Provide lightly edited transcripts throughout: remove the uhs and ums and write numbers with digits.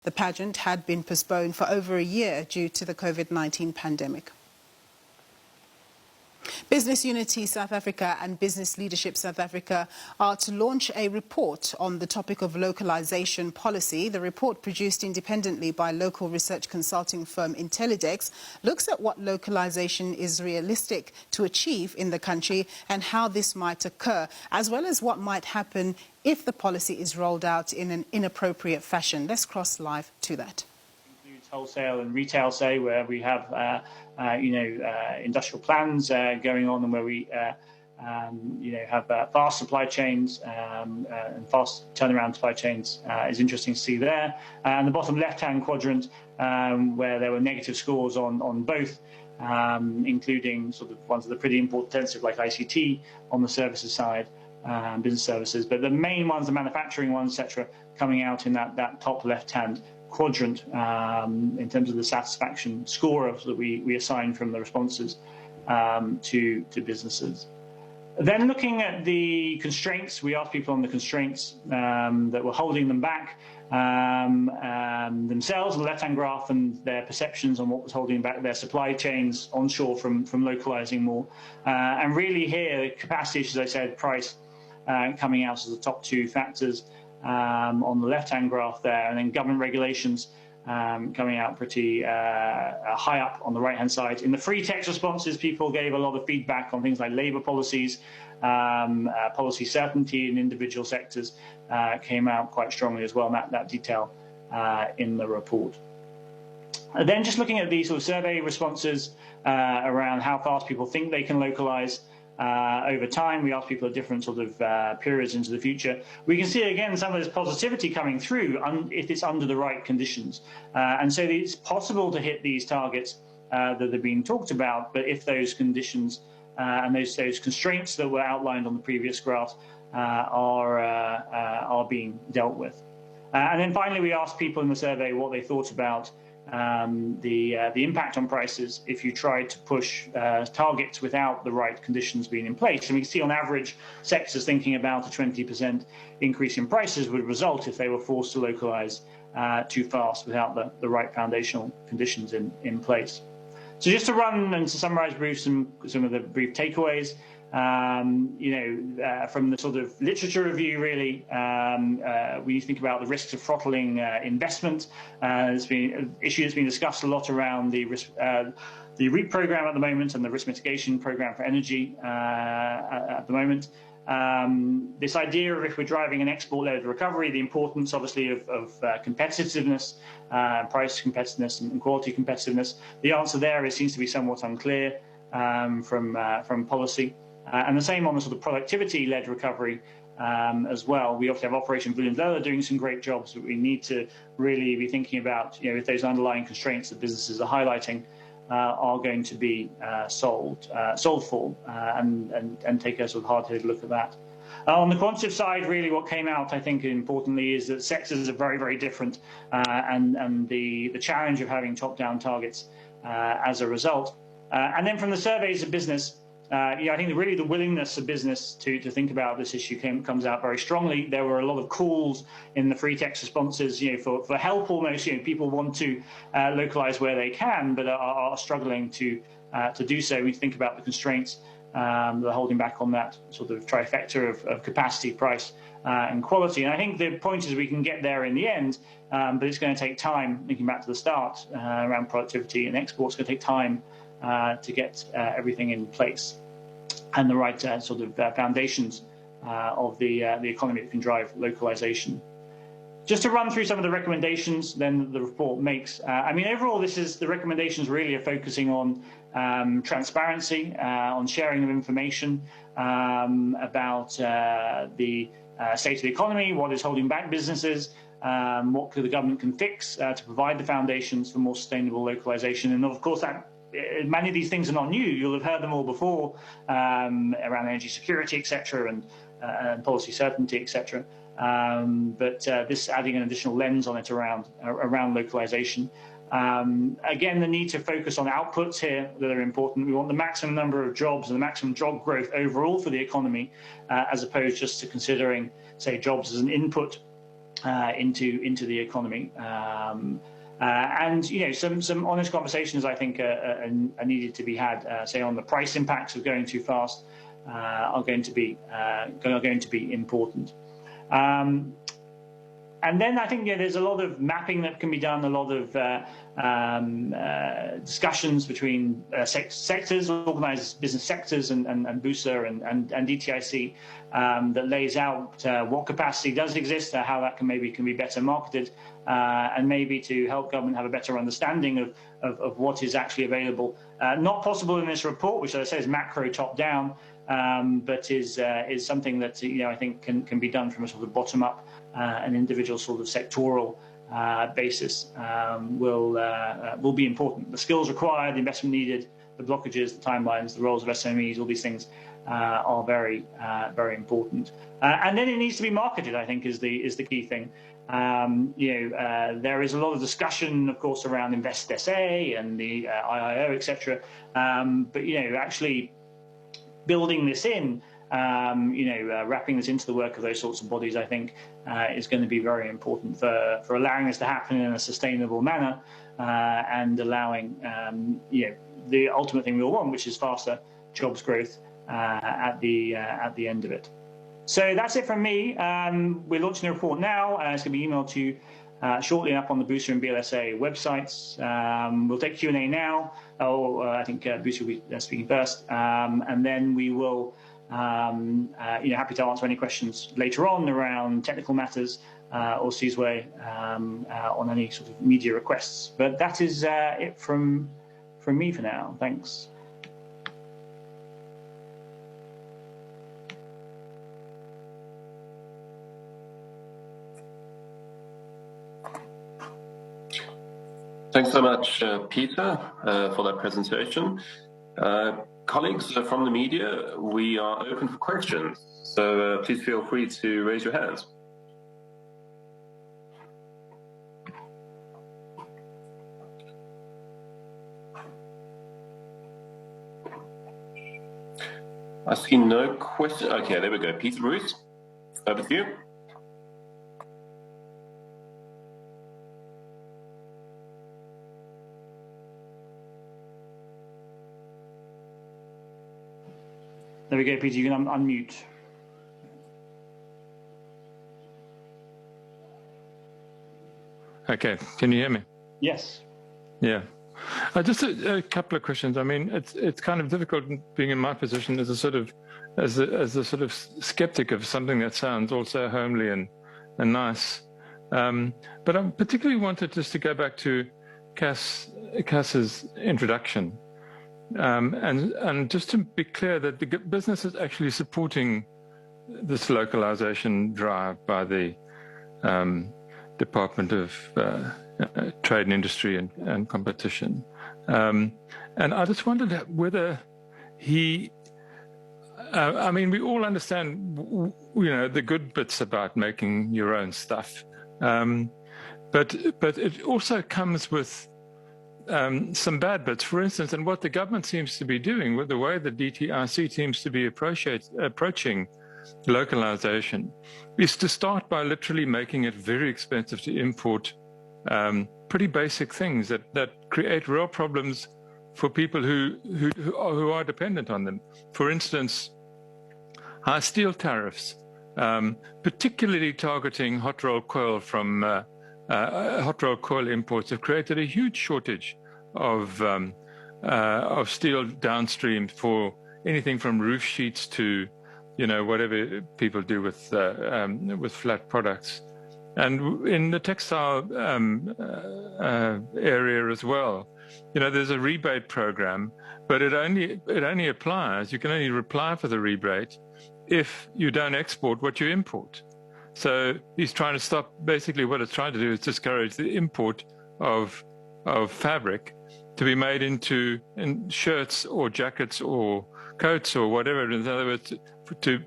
The pageant had been postponed for over a year due to the COVID-19 pandemic. Business Unity South Africa and Business Leadership South Africa are to launch a report on the topic of localization policy. The report, produced independently by local research consulting firm Intellidex, looks at what localization is realistic to achieve in the country and how this might occur, as well as what might happen if the policy is rolled out in an inappropriate fashion. Let's cross live to that. Wholesale and retail, say, where we have industrial plans going on, and where we have fast supply chains and fast turnaround supply chains is interesting to see there. And the bottom left-hand quadrant, where there were negative scores on both, including sort of ones that are pretty intensive like ICT on the services side, business services, but the main ones, the manufacturing ones, etc., coming out in that top left-hand quadrant in terms of the satisfaction score that we assign from the responses to businesses. Then looking at the constraints, we asked people on the constraints that were holding them back themselves, the left-hand graph, and their perceptions on what was holding back their supply chains onshore from localizing more. And really here, capacity, as I said, price coming out as the top two factors on the left-hand graph there, and then government regulations coming out pretty high up on the right-hand side. In the free text responses, people gave a lot of feedback on things like labour policies, policy certainty in individual sectors came out quite strongly as well, and that detail in the report. And then just looking at these sort of survey responses around how fast people think they can localise over time. We ask people at different sort of periods into the future. We can see again some of this positivity coming through if it's under the right conditions. And so it's possible to hit these targets that have been talked about, but if those conditions and those constraints that were outlined on the previous graph are being dealt with. And then finally, we asked people in the survey what they thought about the impact on prices if you tried to push targets without the right conditions being in place. And we can see on average sectors thinking about a 20% increase in prices would result if they were forced to localize too fast without the right foundational conditions in place. So just to run and to summarize some of the brief takeaways, from the sort of literature review, really, we think about the risks of throttling investment. There's been an issue that's been discussed a lot around the REAP program at the moment and the risk mitigation program for energy at the moment. This idea of if we're driving an export-led recovery, the importance, obviously, of competitiveness, price competitiveness and quality competitiveness. The answer there seems to be somewhat unclear from policy. And the same on the sort of productivity-led recovery as well. We often have Operation Vulindlela doing some great jobs, but we need to really be thinking about, if those underlying constraints that businesses are highlighting are going to be solved for, and take a sort of hard-headed look at that. On the quantitative side, really what came out, I think, importantly, is that sectors are very, very different, and the challenge of having top-down targets as a result. And then from the surveys of business, I think really the willingness of business to think about this issue comes out very strongly. There were a lot of calls in the free text responses, for help almost. People want to localize where they can, but are struggling to do so. We think about the constraints that are holding back on that sort of trifecta of capacity, price, and quality. And I think the point is we can get there in the end, but it's going to take time. Thinking back to the start around productivity and exports, it's going to take time to get everything in place and the right sort of foundations of the economy that can drive localization. Just to run through some of the recommendations then the report makes. Overall, the recommendations really are focusing on transparency, on sharing of information about the state of the economy, what is holding back businesses, what the government can fix to provide the foundations for more sustainable localization. And of course, many of these things are not new. You'll have heard them all before, around energy security, etc., and policy certainty, etc. But this adding an additional lens on it around localization. Again, the need to focus on outputs here that are important. We want the maximum number of jobs and the maximum job growth overall for the economy, as opposed just to considering, say, jobs as an input into the economy. And some honest conversations, I think, are needed to be had. Say on the price impacts of going too fast are going to be important. And then I think there's a lot of mapping that can be done, a lot of discussions between sectors, organised business sectors, and BUSA and DTIC that lays out what capacity does exist, how that can be better marketed, and maybe to help government have a better understanding of what is actually available. Not possible in this report, which, as I say, is macro top down, but is something that I think can be done from a sort of bottom up. An individual sort of sectoral basis will be important. The skills required, the investment needed, the blockages, the timelines, the roles of SMEs, all these things are very important. And then it needs to be marketed, I think, is the key thing. There is a lot of discussion, of course, around Invest SA and the IIO, etc. But actually building this in. Wrapping this into the work of those sorts of bodies, I think, is going to be very important for allowing this to happen in a sustainable manner and allowing, the ultimate thing we all want, which is faster jobs growth at the end of it. So that's it from me. We're launching the report now. It's going to be emailed to you shortly up on the BUSA and BLSA websites. We'll take Q&A now. I think BUSA will be speaking first, and then we will. Happy to answer any questions later on around technical matters or Seasway on any sort of media requests. But that is it from me for now. Thanks. Thanks so much, Peter, for that presentation. Colleagues from the media, we are open for questions, so please feel free to raise your hands. I see no question. Okay, there we go. Peter Bruce, over to you. There we go, Peter, you can unmute. Okay, can you hear me? Yes. Yeah. Just a couple of questions. I mean, it's kind of difficult being in my position as a sort of skeptic of something that sounds also homely and nice. But I particularly wanted just to go back to Cass's introduction. And just to be clear that the business is actually supporting this localization drive by the Department of Trade and Industry and Competition. And I just wondered whether he, I mean, we all understand, the good bits about making your own stuff. But it also comes with some bad bits, for instance, and what the government seems to be doing with the way the DTIC seems to be approaching localization is to start by literally making it very expensive to import pretty basic things that create real problems for people who are dependent on them. For instance, high steel tariffs, particularly targeting hot rolled coil from hot rolled coil imports have created a huge shortage of steel downstream for anything from roof sheets to, whatever people do with flat products, and in the textile area as well. There's a rebate program, but it only applies. You can only apply for the rebate if you don't export what you import. So he's trying to stop. Basically, what it's trying to do is discourage the import of fabric to be made into shirts or jackets or coats or whatever. In other words, to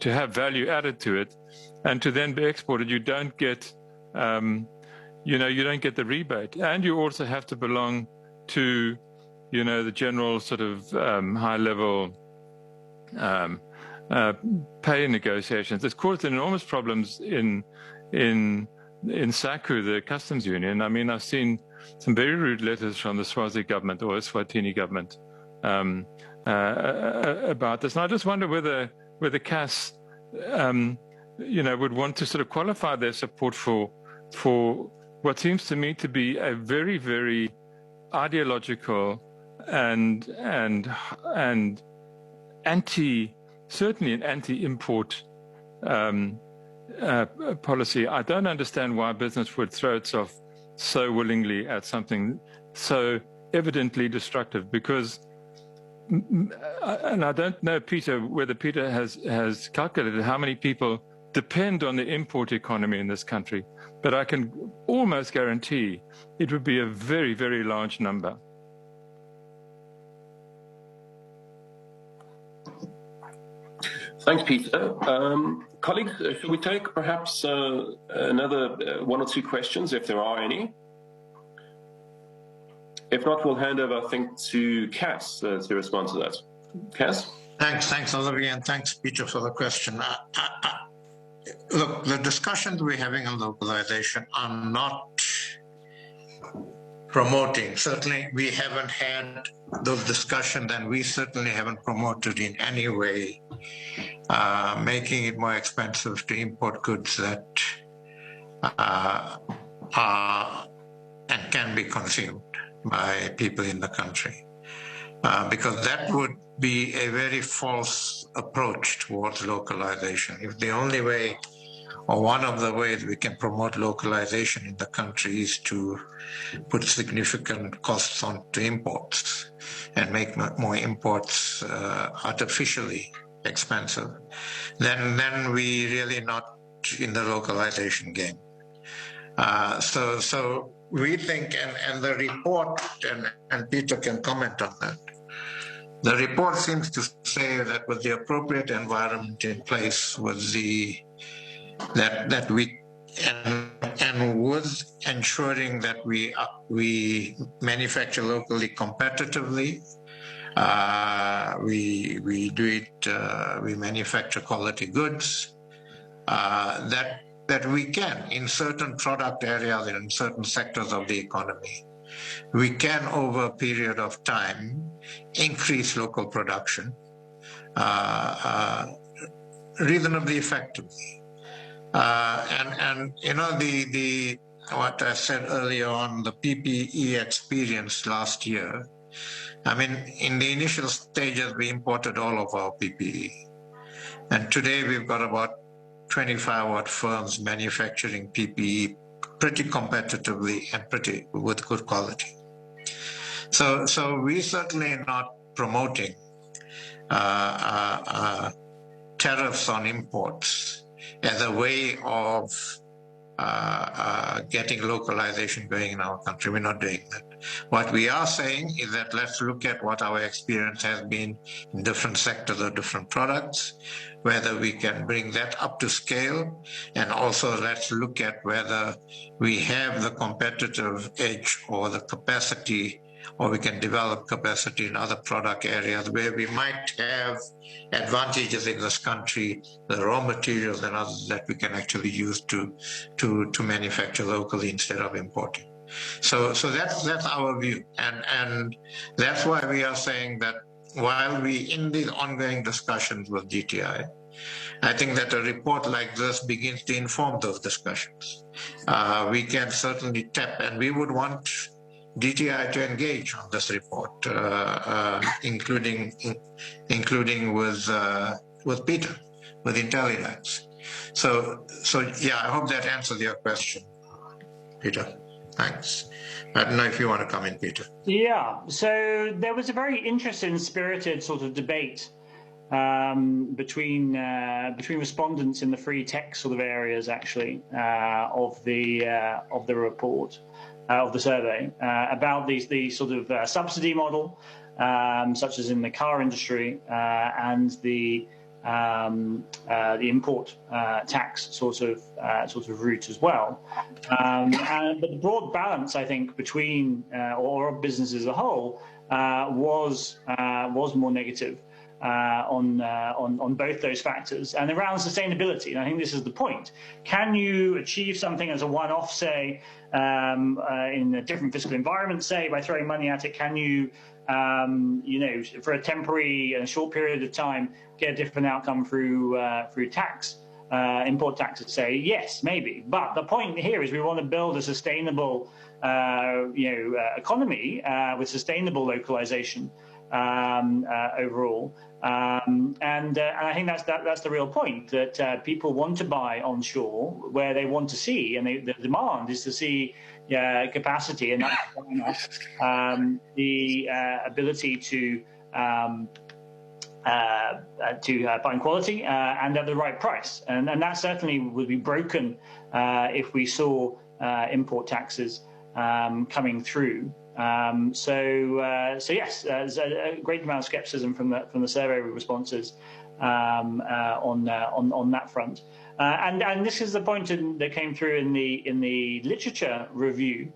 have value added to it, and to then be exported. You don't get, you don't get the rebate, and you also have to belong to, the general sort of high level pay negotiations. It's caused enormous problems in in SACU, the customs union. I mean, I've seen some very rude letters from the Swazi government or Eswatini government about this. And I just wonder whether CAS, would want to sort of qualify their support for what seems to me to be a very, very ideological and certainly an anti-import policy. I don't understand why business would throw itself so willingly at something so evidently destructive, because, and I don't know, Peter, whether Peter has calculated how many people depend on the import economy in this country, but I can almost guarantee it would be a very, very large number. Thanks, Peter. Colleagues, should we take perhaps another one or two questions, if there are any? If not, we'll hand over, I think, to Cass to respond to that. Cass? Thanks, Olivier, and thanks, Peter, for the question. Look, the discussions we're having on localization are not promoting. Certainly, we haven't had those discussions, and we certainly haven't promoted in any way making it more expensive to import goods that are and can be consumed by people in the country, because that would be a very false approach towards localization. If the only way, or one of the ways we can promote localization in the country is to put significant costs onto imports and make more imports artificially expensive, then we really not in the localization game. So we think, and the report, and Peter can comment on that, the report seems to say that with the appropriate environment in place, with that we and with ensuring that we manufacture locally competitively, we do it, we manufacture quality goods, that we can, in certain product areas and in certain sectors of the economy, we can, over a period of time, increase local production reasonably effectively. And you know, what I said earlier on, the PPE experience last year, I mean, in the initial stages, we imported all of our PPE. And today we've got about 25-odd firms manufacturing PPE pretty competitively and with good quality. So we certainly are not promoting tariffs on imports as a way of getting localization going in our country. We're not doing that. What we are saying is that let's look at what our experience has been in different sectors or different products, whether we can bring that up to scale, and also let's look at whether we have the competitive edge or the capacity, or we can develop capacity in other product areas where we might have advantages in this country, the raw materials and others that we can actually use to manufacture locally instead of importing. So that's our view, and that's why we are saying that while we in these ongoing discussions with DTI, I think that a report like this begins to inform those discussions. We can certainly tap, and we would want DTI to engage on this report, including with Peter, with Intellidax. So yeah, I hope that answers your question, Peter. Thanks. I don't know if you want to come in, Peter. Yeah, so there was a very interesting, spirited sort of debate between respondents in the free tech sort of areas, actually, of the report, of the survey, about the sort of subsidy model, such as in the car industry, and the import tax sort of route as well. But the broad balance, I think, between or business as a whole was more negative. on both those factors and around sustainability. And I think this is the point. Can you achieve something as a one-off, say, in a different fiscal environment, say, by throwing money at it? Can you, for a temporary and a short period of time, get a different outcome through tax, import taxes? Say yes, maybe. But the point here is we want to build a sustainable, economy with sustainable localization overall. And I think that's the real point, that people want to buy onshore where they want to see, and the demand is to see capacity, and that's the ability to find quality and at the right price. And that certainly would be broken if we saw import taxes coming through. So yes, there's a great amount of skepticism from the survey responses on that front, and this is the point that came through in the literature review,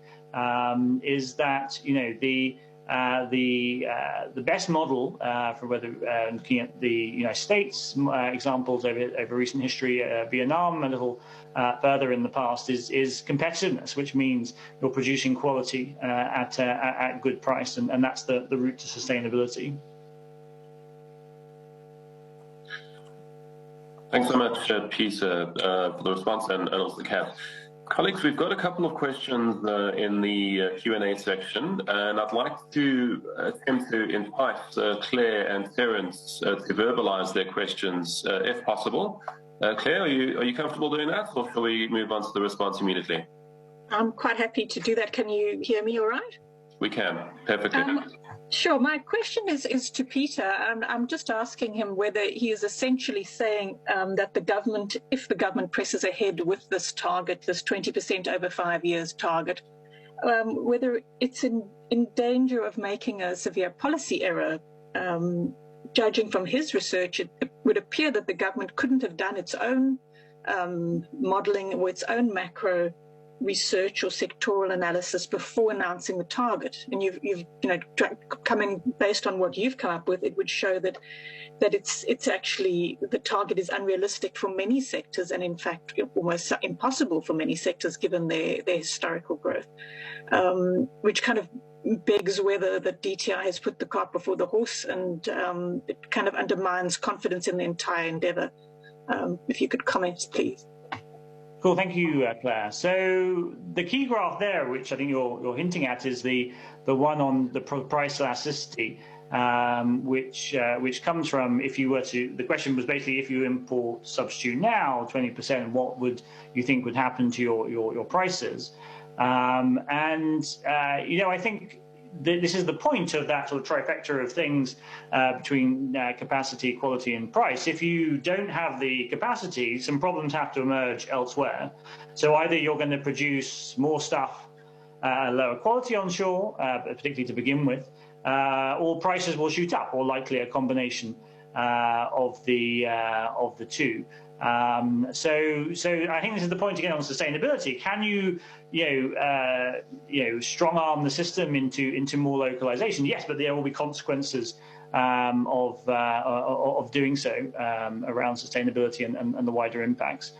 is that the best model for whether looking at the United States examples over recent history, Vietnam a little further in the past, is competitiveness, which means you're producing quality at good price, and that's the route to sustainability. Thanks so much, Peter, for the response, and also Kath. Colleagues, we've got a couple of questions in the Q&A section, and I'd like to attempt to invite Claire and Terence to verbalize their questions, if possible. Claire, are you comfortable doing that, or shall we move on to the response immediately? I'm quite happy to do that. Can you hear me all right? We can, perfectly. Sure. My question is to Peter. I'm just asking him whether he is essentially saying that the government, if the government presses ahead with this target, this 20% over 5 years target, whether it's in danger of making a severe policy error. Judging from his research, it would appear that the government couldn't have done its own modelling or its own macro research or sectoral analysis before announcing the target. And you've coming based on what you've come up with, it would show that it's actually, the target is unrealistic for many sectors, and in fact almost impossible for many sectors given their historical growth, which kind of begs whether the DTI has put the cart before the horse, and it kind of undermines confidence in the entire endeavour. If you could comment, please. Cool, thank you, Claire. So the key graph there, which I think you're hinting at, is the one on the price elasticity, which comes from, if you were to, the question was basically, if you import substitute now 20%, what would you think would happen to your prices? I think this is the point of that sort of trifecta of things between capacity, quality, and price. If you don't have the capacity, some problems have to emerge elsewhere. So either you're going to produce more stuff lower quality onshore, particularly to begin with, or prices will shoot up, or likely a combination of the two. So I think this is the point again on sustainability. Can you strong arm the system into more localization? Yes, but there will be consequences of doing so around sustainability and the wider impacts.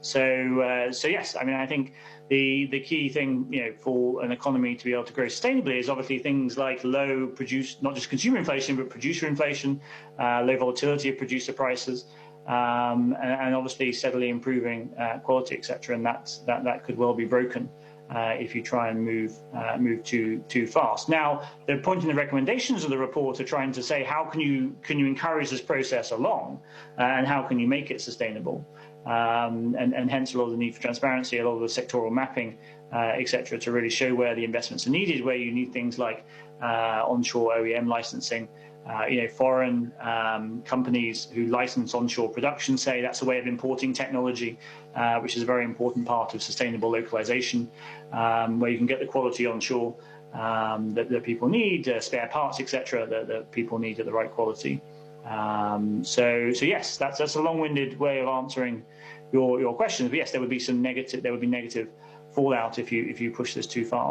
So yes, I mean, I think the key thing for an economy to be able to grow sustainably is obviously things like low not just consumer inflation, but producer inflation, low volatility of producer prices. And obviously steadily improving quality, etc., and that could well be broken if you try and move too fast. Now, the point in the recommendations of the report are trying to say how can you encourage this process along, and how can you make it sustainable, and hence a lot of the need for transparency, a lot of the sectoral mapping, etc., to really show where the investments are needed, where you need things like onshore OEM licensing. Foreign companies who license onshore production say that's a way of importing technology, which is a very important part of sustainable localization, where you can get the quality onshore that people need, spare parts, etc., that people need at the right quality. So yes, that's a long-winded way of answering your questions. But yes, there would be negative fallout if you push this too far.